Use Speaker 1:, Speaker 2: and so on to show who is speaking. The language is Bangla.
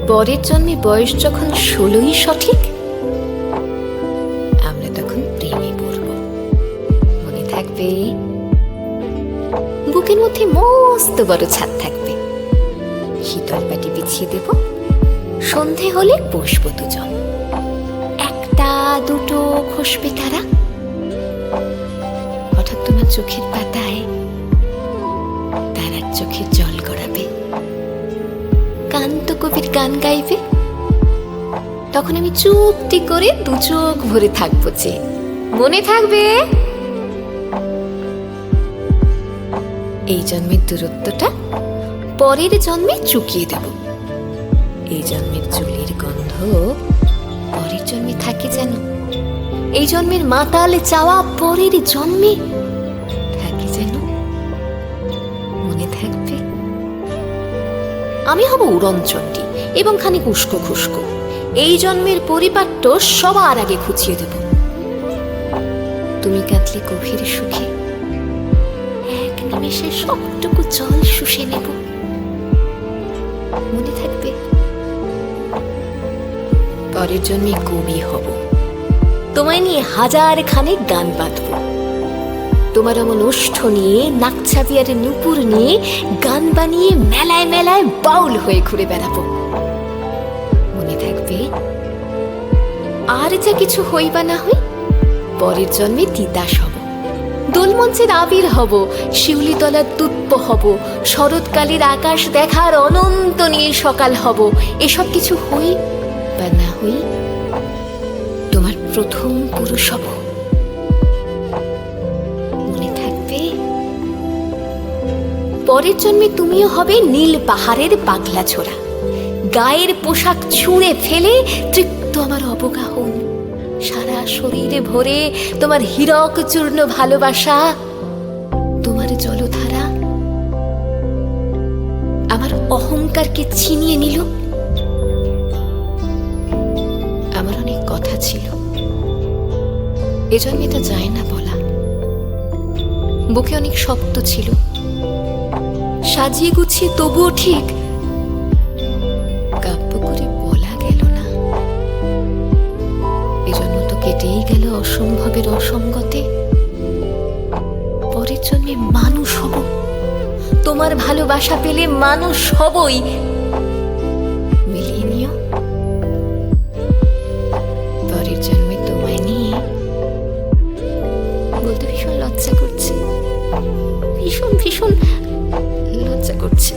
Speaker 1: পরের জন্মে বয়স যখন 16ই সঠিক, আমরা তখন প্রেমে পড়ব। মনে থাকবে? বুকের মধ্যে মস্ত বড় ছাদ থাকবে, শীতল পাটি বিছিয়ে দেব, সন্ধে হলে বসবো দুজন, একটা দুটো খসবে তারা। হঠাৎ তোমার চোখের পাতায় তারার চোখের জল গড়াবে, কান্ত কবির গান গাইবে, তখন আমি চুপটি করে দু চোখ ভরে থাকবো যে। মনে থাকবে? এই জন্মের দূরত্বটা পরের জন্মে চুকিয়ে দেব। এই জন্মের চুলের গন্ধ পরের জন্মে থাকে যেন, এই জন্মের মাতালে চাওয়া পরের জন্মে থাকে যেন। মনে থাকবে? আমি হব উড়নচণ্ডী এবং খানিক উস্কো খুস্কো। এই জন্মের পরিপাট্য সবার আগে খুঁচিয়ে দেব। তুমি কাঁদলে গভীর সুখে এক নিমেষে সবটুকু জল শুষে নেব। মনে থাকবে? পরের জন্মে কবি হব, তোমায় নিয়ে হাজার খানেক গান বাঁধব। তোমার এমন ওষ্ঠ নিয়ে, নাকছাবি আর নুপুর নিয়ে গান বানিয়ে মেলায় মেলায় বাউল হয়ে ঘুরে বেড়াবো। মনে থাকবে? আর যা কিছু হই বা না হই, পরের জন্মে তিতাস হব, দোলমঞ্চের আবির হব, শিউলিতলার তুপ্প হব, শরৎকালের আকাশ দেখার অনন্ত নীল সকাল হব। এসব কিছু হই বা না হই, তোমার প্রথম পুরুষ হব। মনে থাকবে? পরের জন্মে তুমিও হবে নীল পাহাড়ের পাগলা ছোড়া, গায়ের পোশাক ছুঁড়ে ফেলে তৃপ্ত আমার অবগাহন, সারা শরীরে ভরে তোমার হীরক চূর্ণ ভালোবাসা, তোমার জলধারা আমার অহংকারকে ছিনিয়ে নিল। আমার অনেক কথা ছিল, এজন্য এটা যায় না বলা। বুকে অনেক শব্দ ছিল, সাজিয়ে গুছিয়ে তবুও ঠিক কাব্য করে বলা গেল না। এজন্য তো কেটেই গেল অসম্ভবের অসঙ্গতে। পরের জন্মে মানুষ হব, তোমার ভালোবাসা পেলে মানুষ হবই। মিলিয়ে নিও। পরের জন্মে তোমায় নিয়ে বলতে ভীষণ লজ্জা করছে, ভীষণ ভীষণ লজ্জা করছে।